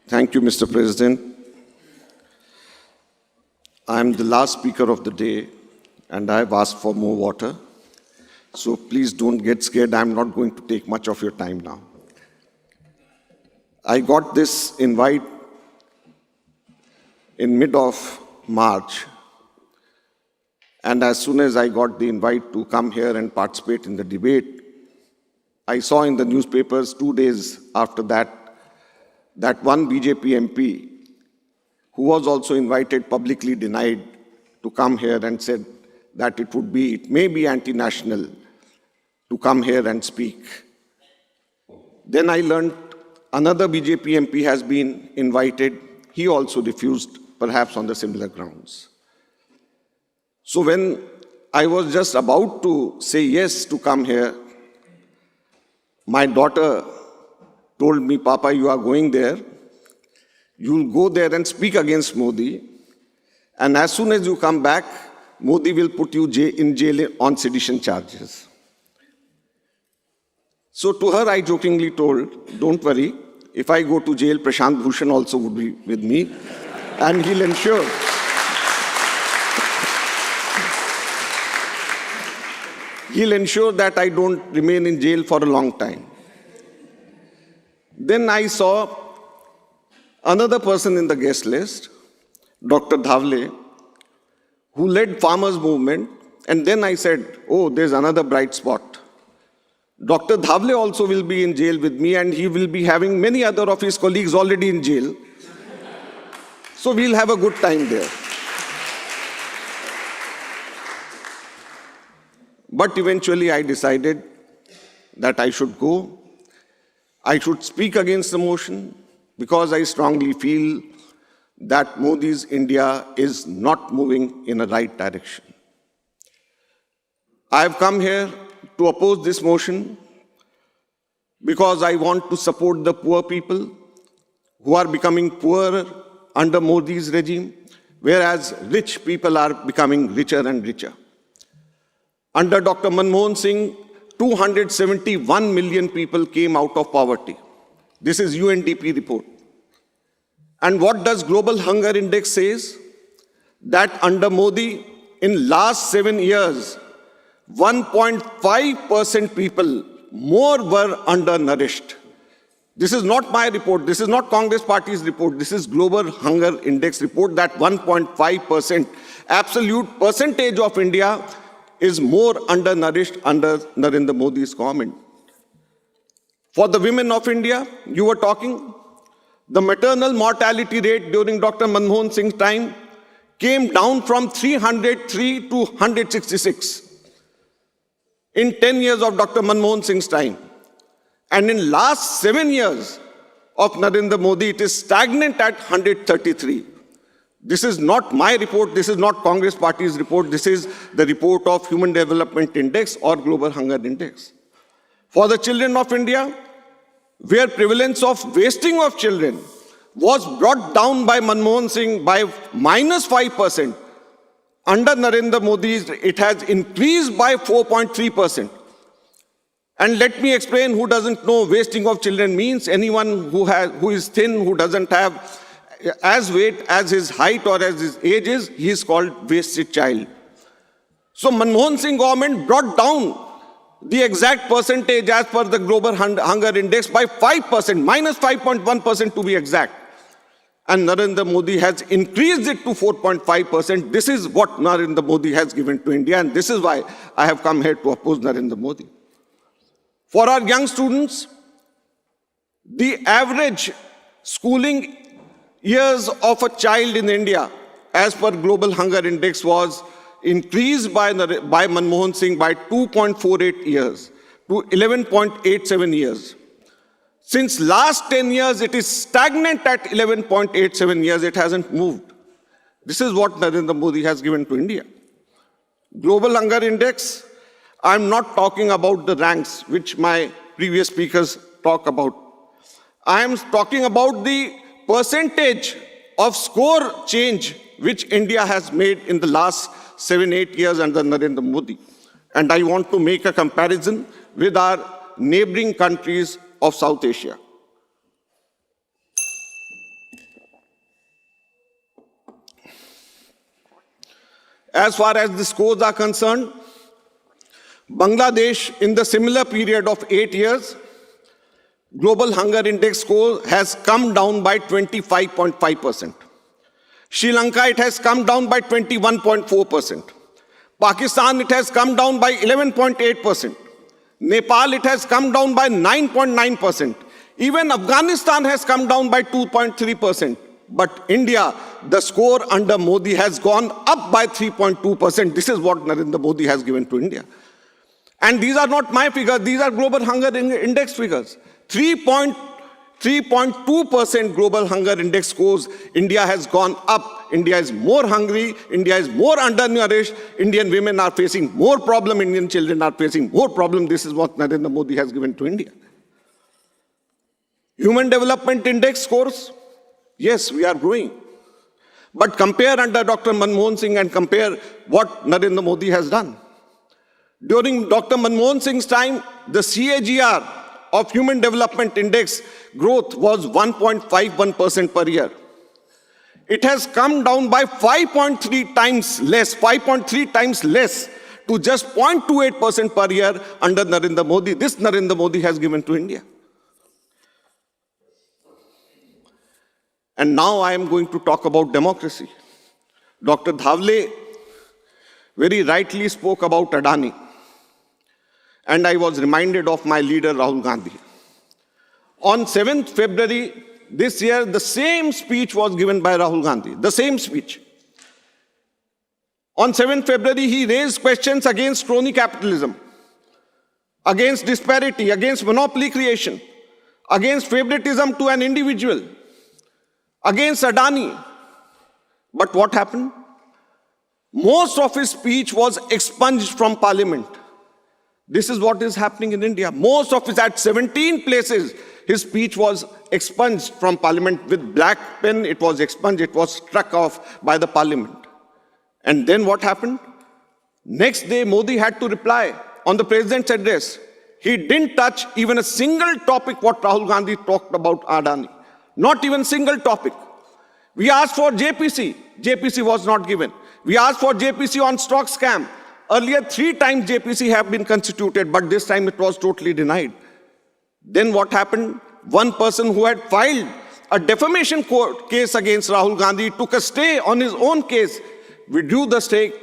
Thank you, Mr. President. I am the last speaker of the day, and I have asked for more water. So please don't get scared. I'm not going to take much of your time now. I got this invite in mid of March. And as soon as I got the invite to come here and participate in the debate, I saw in the newspapers 2 days after that one BJP MP who was also invited publicly denied to come here and said that it may be anti-national to come here and speak. Then I learned another BJP MP has been invited. He also refused, perhaps on the similar grounds. So when I was just about to say yes to come here, my daughter told me, Papa, you are going there. You'll go there and speak against Modi. And as soon as you come back, Modi will put you in jail on sedition charges. So to her, I jokingly told, don't worry. If I go to jail, Prashant Bhushan also would be with me. And he'll ensure that I don't remain in jail for a long time. Then I saw another person in the guest list, Dr. Dhavle, who led farmers' movement. And then I said, oh, there's another bright spot. Dr. Dhavle also will be in jail with me, and he will be having many other of his colleagues already in jail. So we'll have a good time there. But eventually I decided that I should go. I should speak against the motion because I strongly feel that Modi's India is not moving in a right direction. I have come here to oppose this motion because I want to support the poor people who are becoming poorer under Modi's regime, whereas rich people are becoming richer and richer. Under Dr. Manmohan Singh, 271 million people came out of poverty. This is UNDP report. And what does Global Hunger Index says? That under Modi, in last 7 years, 1.5% people more were undernourished. This is not my report. This is not Congress Party's report. This is Global Hunger Index report that 1.5% absolute percentage of India is more undernourished under Narendra Modi's government. For the women of India, you were talking, the maternal mortality rate during Dr. Manmohan Singh's time came down from 303 to 166 in 10 years of Dr. Manmohan Singh's time. And in last 7 years of Narendra Modi, it is stagnant at 133. This is not my report, this is not Congress Party's report, this is the report of Human Development Index or Global Hunger Index. For the children of India, where prevalence of wasting of children was brought down by Manmohan Singh by -5%, under Narendra Modi, it has increased by 4.3%. And let me explain who doesn't know wasting of children means. Anyone who is thin, who doesn't have as weight as his height or as his age is, he is called wasted child. So Manmohan Singh government brought down the exact percentage as per the Global Hunger Index by 5%, -5.1% to be exact. And Narendra Modi has increased it to 4.5%. This is what Narendra Modi has given to India, and this is why I have come here to oppose Narendra Modi. For our young students, the average schooling years of a child in India, as per Global Hunger Index, was increased by Manmohan Singh by 2.48 years to 11.87 years. Since last 10 years, it is stagnant at 11.87 years. It hasn't moved. This is what Narendra Modi has given to India. Global Hunger Index, I'm not talking about the ranks which my previous speakers talk about. I am talking about the percentage of score change which India has made in the last 7-8 years under Narendra Modi. And I want to make a comparison with our neighboring countries of South Asia. As far as the scores are concerned, Bangladesh, in the similar period of 8 years, global hunger index score has come down by 25.5%. Sri Lanka, it has come down by 21.4%. Pakistan, it has come down by 11.8%. Nepal, it has come down by 9.9%. Even Afghanistan has come down by 2.3%. But India, the score under Modi has gone up by 3.2%. This is what Narendra Modi has given to India. And these are not my figures, these are global hunger index figures. 3.2% global hunger index scores, India has gone up. India is more hungry, India is more undernourished, Indian women are facing more problem, Indian children are facing more problem. This is what Narendra Modi has given to India. Human Development Index scores, yes, we are growing. But compare under Dr. Manmohan Singh and compare what Narendra Modi has done. During Dr. Manmohan Singh's time, the CAGR of Human Development Index growth was 1.51% per year. It has come down by 5.3 times less to just 0.28% per year under Narendra Modi. This Narendra Modi has given to India. And now I am going to talk about democracy. Dr. Dhawale very rightly spoke about Adani. And I was reminded of my leader, Rahul Gandhi. On 7th February this year, the same speech was given by Rahul Gandhi, the same speech. On 7th February, he raised questions against crony capitalism, against disparity, against monopoly creation, against favoritism to an individual, against Adani. But what happened? Most of his speech was expunged from parliament. This is what is happening in India. Most of his, at 17 places, his speech was expunged from parliament. With black pen, it was expunged, it was struck off by the parliament. And then what happened? Next day, Modi had to reply on the president's address. He didn't touch even a single topic what Rahul Gandhi talked about Adani. Not even single topic. We asked for JPC. JPC was not given. We asked for JPC on stock scam. Earlier, 3 times JPC have been constituted, but this time it was totally denied. Then what happened? One person who had filed a defamation case against Rahul Gandhi took a stay on his own case, withdrew the stay,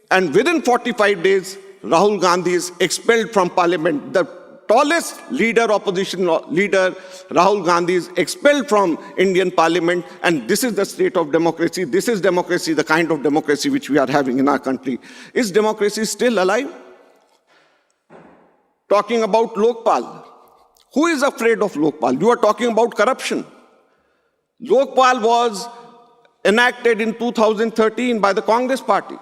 and within 45 days, Rahul Gandhi is expelled from parliament. The tallest leader, opposition leader, Rahul Gandhi is expelled from Indian parliament, and this is the state of democracy. This is democracy, the kind of democracy which we are having in our country. Is democracy still alive? Talking about Lokpal. Who is afraid of Lokpal? You are talking about corruption. Lokpal was enacted in 2013 by the Congress party.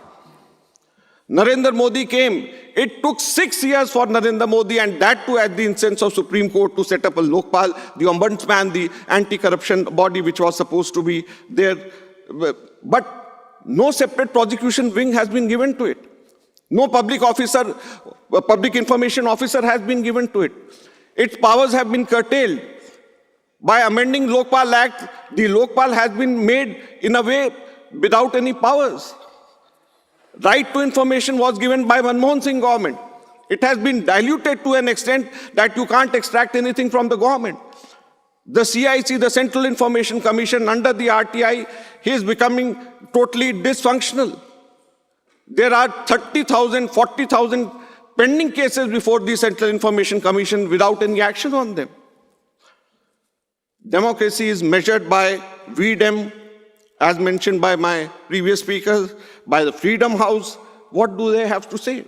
Narendra Modi came. It took 6 years for Narendra Modi, and that too at the instance of Supreme Court, to set up a Lokpal, the ombudsman, the anti-corruption body which was supposed to be there. But no separate prosecution wing has been given to it. No public information officer has been given to it. Its powers have been curtailed. By amending Lokpal Act, the Lokpal has been made in a way without any powers. Right to information was given by Manmohan Singh government. It has been diluted to an extent that you can't extract anything from the government. The CIC, the Central Information Commission under the RTI, is becoming totally dysfunctional. There are 30,000, 40,000 pending cases before the Central Information Commission without any action on them. Democracy is measured by VDEM, as mentioned by my previous speakers, by the Freedom House. What do they have to say?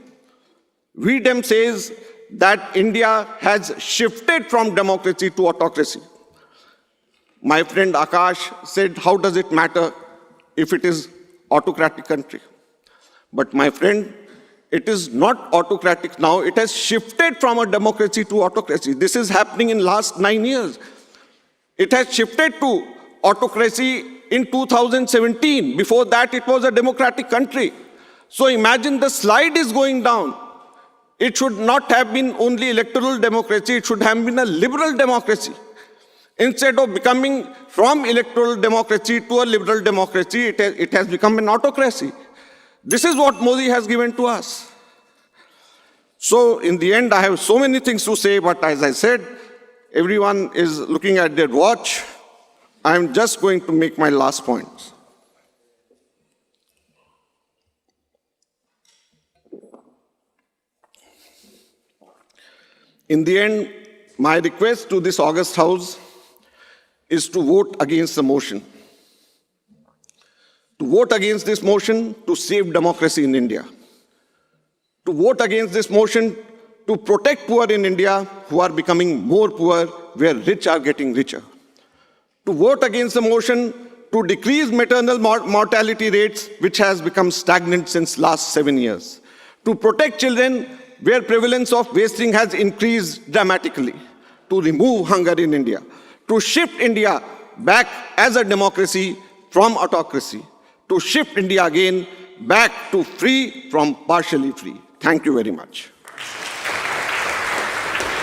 VDEM says that India has shifted from democracy to autocracy. My friend Akash said, how does it matter if it is autocratic country? But my friend, it is not autocratic now. It has shifted from a democracy to autocracy. This is happening in last 9 years. It has shifted to autocracy in 2017. Before that, it was a democratic country. So imagine the slide is going down. It should not have been only electoral democracy. It should have been a liberal democracy. Instead of becoming from electoral democracy to a liberal democracy, it has become an autocracy. This is what Modi has given to us. So in the end, I have so many things to say, but as I said, everyone is looking at their watch. I'm just going to make my last points. In the end, my request to this August House is to vote against the motion. To vote against this motion to save democracy in India. To vote against this motion to protect poor in India who are becoming more poor, where rich are getting richer. To vote against the motion to decrease maternal mortality rates, which has become stagnant since last 7 years. To protect children where prevalence of wasting has increased dramatically. To remove hunger in India. To shift India back as a democracy from autocracy. To shift India again back to free from partially free. Thank you very much.